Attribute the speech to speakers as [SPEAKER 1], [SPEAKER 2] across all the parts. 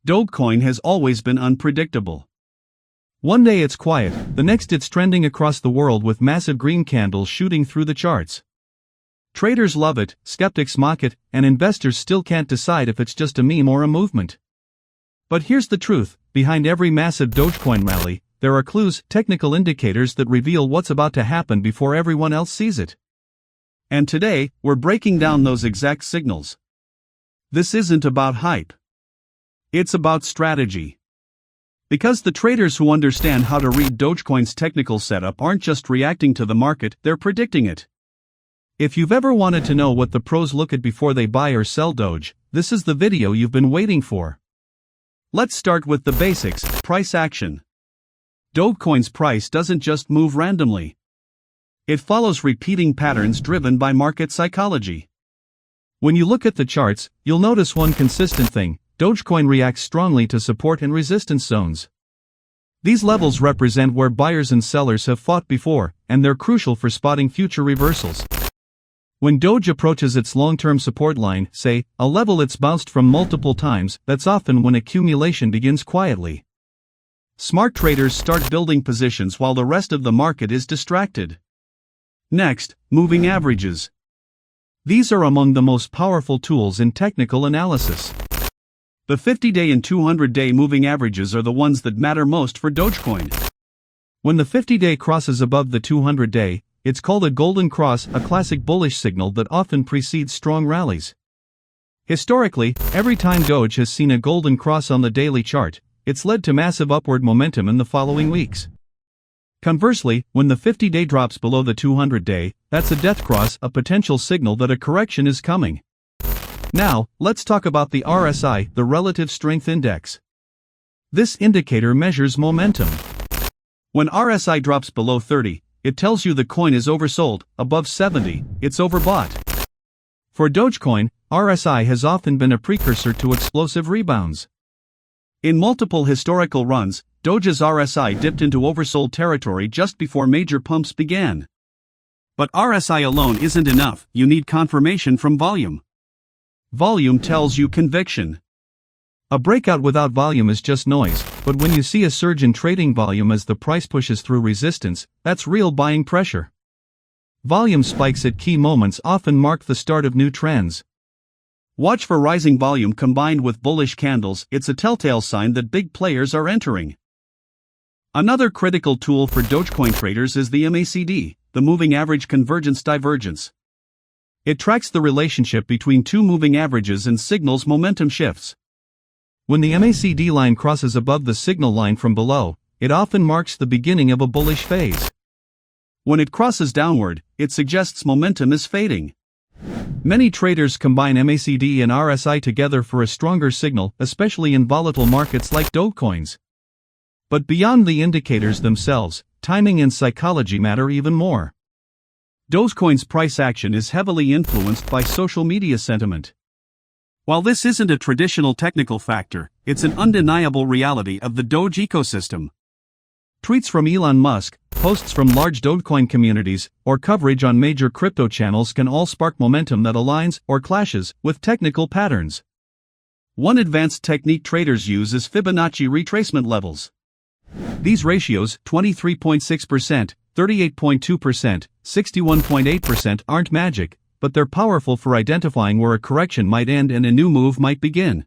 [SPEAKER 1] Dogecoin has always been unpredictable. One day it's quiet, the next it's trending across the world with massive green candles shooting through the charts. Traders love it, skeptics mock it, and investors still can't decide if it's just a meme or a movement. But here's the truth, behind every massive Dogecoin rally, there are clues, technical indicators that reveal what's about to happen before everyone else sees it. And today, we're breaking down those exact signals. This isn't about hype. It's about strategy. Because the traders who understand how to read Dogecoin's technical setup aren't just reacting to the market, they're predicting it. If you've ever wanted to know what the pros look at before they buy or sell Doge, this is the video you've been waiting for. Let's start with the basics, price action. Dogecoin's price doesn't just move randomly. It follows repeating patterns driven by market psychology. When you look at the charts, you'll notice one consistent thing: Dogecoin reacts strongly to support and resistance zones. These levels represent where buyers and sellers have fought before, and they're crucial for spotting future reversals. When Doge approaches its long-term support line, say, a level it's bounced from multiple times, that's often when accumulation begins quietly. Smart traders start building positions while the rest of the market is distracted. Next, moving averages. These are among the most powerful tools in technical analysis. The 50-day and 200-day moving averages are the ones that matter most for Dogecoin. When the 50-day crosses above the 200-day, it's called a golden cross, a classic bullish signal that often precedes strong rallies. Historically, every time Doge has seen a golden cross on the daily chart, it's led to massive upward momentum in the following weeks. Conversely, when the 50-day drops below the 200-day, that's a death cross, a potential signal that a correction is coming. Now, let's talk about the RSI, the Relative Strength Index. This indicator measures momentum. When RSI drops below 30, it tells you the coin is oversold; above 70, it's overbought. For Dogecoin, RSI has often been a precursor to explosive rebounds. In multiple historical runs, Doge's RSI dipped into oversold territory just before major pumps began. But RSI alone isn't enough, you need confirmation from volume. Volume tells you conviction. A breakout without volume is just noise, but when you see a surge in trading volume as the price pushes through resistance, that's real buying pressure. Volume spikes at key moments often mark the start of new trends. Watch for rising volume combined with bullish candles; it's a telltale sign that big players are entering. Another critical tool for Dogecoin traders is the MACD, the Moving Average Convergence Divergence. It tracks the relationship between two moving averages and signals momentum shifts. When the MACD line crosses above the signal line from below, it often marks the beginning of a bullish phase. When it crosses downward, it suggests momentum is fading. Many traders combine MACD and RSI together for a stronger signal, especially in volatile markets like Dogecoin's. But beyond the indicators themselves, timing and psychology matter even more. Dogecoin's price action is heavily influenced by social media sentiment. While this isn't a traditional technical factor, it's an undeniable reality of the Doge ecosystem. Tweets from Elon Musk, posts from large Dogecoin communities, or coverage on major crypto channels can all spark momentum that aligns, or clashes, with technical patterns. One advanced technique traders use is Fibonacci retracement levels. These ratios, 23.6%, 38.2%, 61.8%, aren't magic, but they're powerful for identifying where a correction might end and a new move might begin.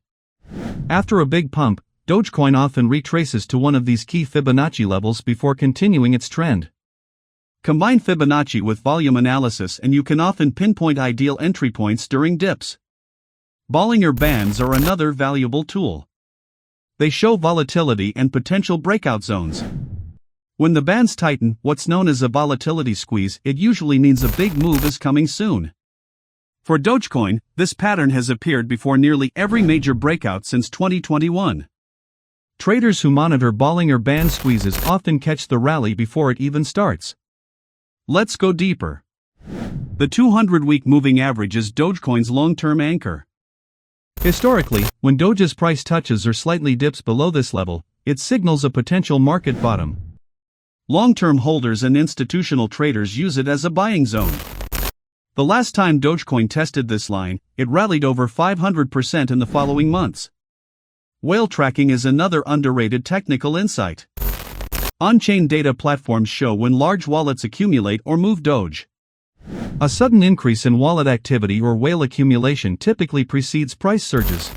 [SPEAKER 1] After a big pump, Dogecoin often retraces to one of these key Fibonacci levels before continuing its trend. Combine Fibonacci with volume analysis and you can often pinpoint ideal entry points during dips. Bollinger Bands are another valuable tool. They show volatility and potential breakout zones. When the bands tighten, what's known as a volatility squeeze, it usually means a big move is coming soon. For Dogecoin, this pattern has appeared before nearly every major breakout since 2021. Traders who monitor Bollinger Band squeezes often catch the rally before it even starts. Let's go deeper. The 200-week moving average is Dogecoin's long-term anchor. Historically, when Doge's price touches or slightly dips below this level, it signals a potential market bottom. Long-term holders and institutional traders use it as a buying zone. The last time Dogecoin tested this line, it rallied over 500% in the following months. Whale tracking is another underrated technical insight. On-chain data platforms show when large wallets accumulate or move Doge. A sudden increase in wallet activity or whale accumulation typically precedes price surges.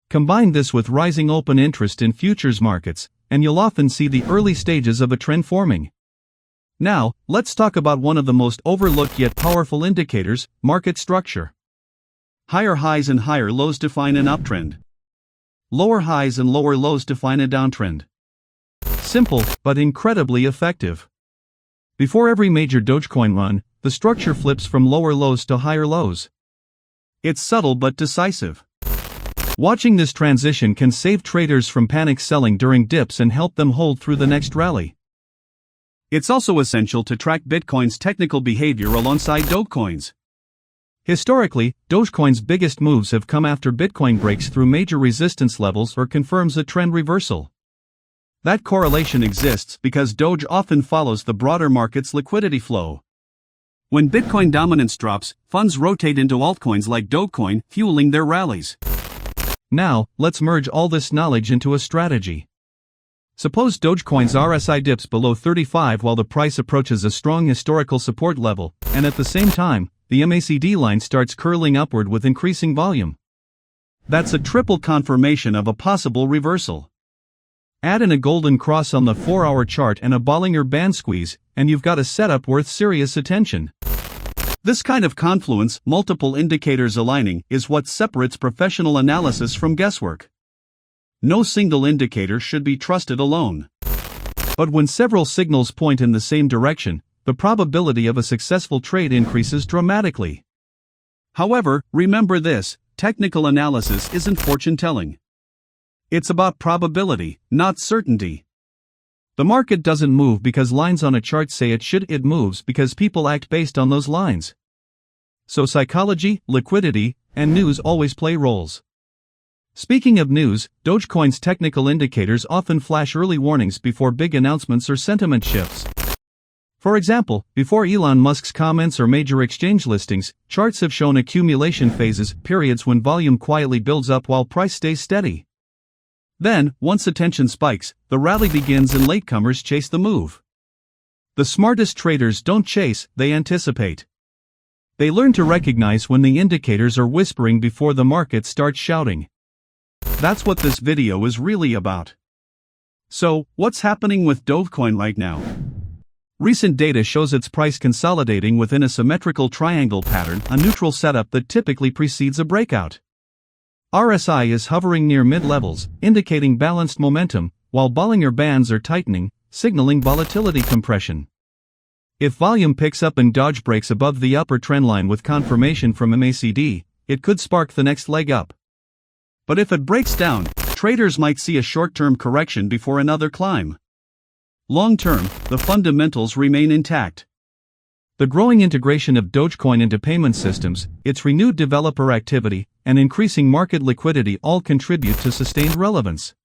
[SPEAKER 1] Combine this with rising open interest in futures markets, and you'll often see the early stages of a trend forming. Now, let's talk about one of the most overlooked yet powerful indicators: market structure. Higher highs and higher lows define an uptrend. Lower highs and lower lows define a downtrend. Simple, but incredibly effective. Before every major Dogecoin run, the structure flips from lower lows to higher lows. It's subtle but decisive. Watching this transition can save traders from panic selling during dips and help them hold through the next rally. It's also essential to track Bitcoin's technical behavior alongside Dogecoin's. Historically, Dogecoin's biggest moves have come after Bitcoin breaks through major resistance levels or confirms a trend reversal. That correlation exists because Doge often follows the broader market's liquidity flow. When Bitcoin dominance drops, funds rotate into altcoins like Dogecoin, fueling their rallies. Now, let's merge all this knowledge into a strategy. Suppose Dogecoin's RSI dips below 35 while the price approaches a strong historical support level, and at the same time, the MACD line starts curling upward with increasing volume. That's a triple confirmation of a possible reversal. Add in a golden cross on the 4-hour chart and a Bollinger Band squeeze, and you've got a setup worth serious attention. This kind of confluence, multiple indicators aligning, is what separates professional analysis from guesswork. No single indicator should be trusted alone. But when several signals point in the same direction, the probability of a successful trade increases dramatically. However, remember this: technical analysis isn't fortune-telling. It's about probability, not certainty. The market doesn't move because lines on a chart say it should, it moves because people act based on those lines. So psychology, liquidity, and news always play roles. Speaking of news, Dogecoin's technical indicators often flash early warnings before big announcements or sentiment shifts. For example, before Elon Musk's comments or major exchange listings, charts have shown accumulation phases, periods when volume quietly builds up while price stays steady. Then, once attention spikes, the rally begins and latecomers chase the move. The smartest traders don't chase, they anticipate. They learn to recognize when the indicators are whispering before the market starts shouting. That's what this video is really about. So, what's happening with Dogecoin right now? Recent data shows its price consolidating within a symmetrical triangle pattern, a neutral setup that typically precedes a breakout. RSI is hovering near mid-levels, indicating balanced momentum, while Bollinger Bands are tightening, signaling volatility compression. If volume picks up and Doge breaks above the upper trendline with confirmation from MACD, it could spark the next leg up. But if it breaks down, traders might see a short-term correction before another climb. Long-term, the fundamentals remain intact. The growing integration of Dogecoin into payment systems, its renewed developer activity, and increasing market liquidity all contribute to sustained relevance.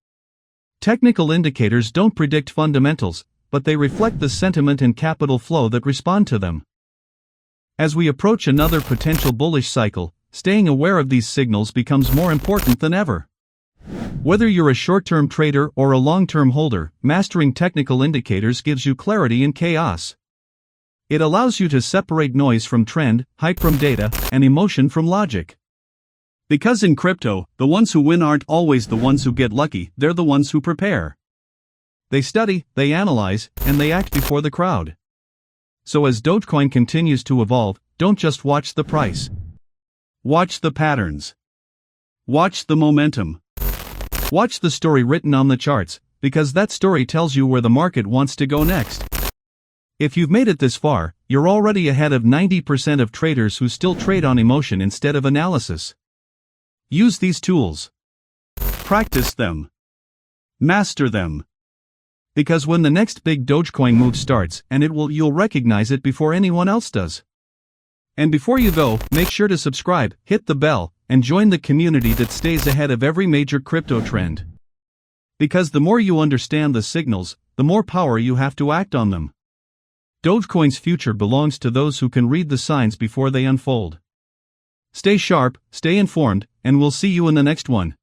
[SPEAKER 1] Technical indicators don't predict fundamentals, but they reflect the sentiment and capital flow that respond to them. As we approach another potential bullish cycle, staying aware of these signals becomes more important than ever. Whether you're a short-term trader or a long-term holder, mastering technical indicators gives you clarity in chaos. It allows you to separate noise from trend, hype from data, and emotion from logic. Because in crypto, the ones who win aren't always the ones who get lucky, they're the ones who prepare. They study, they analyze, and they act before the crowd. So as Dogecoin continues to evolve, don't just watch the price. Watch the patterns. Watch the momentum. Watch the story written on the charts, because that story tells you where the market wants to go next. If you've made it this far, you're already ahead of 90% of traders who still trade on emotion instead of analysis. Use these tools. Practice them. Master them. Because when the next big Dogecoin move starts, and you'll recognize it before anyone else does. And before you go, make sure to subscribe, hit the bell, and join the community that stays ahead of every major crypto trend. Because the more you understand the signals, the more power you have to act on them. Dogecoin's future belongs to those who can read the signs before they unfold. Stay sharp, stay informed, and we'll see you in the next one.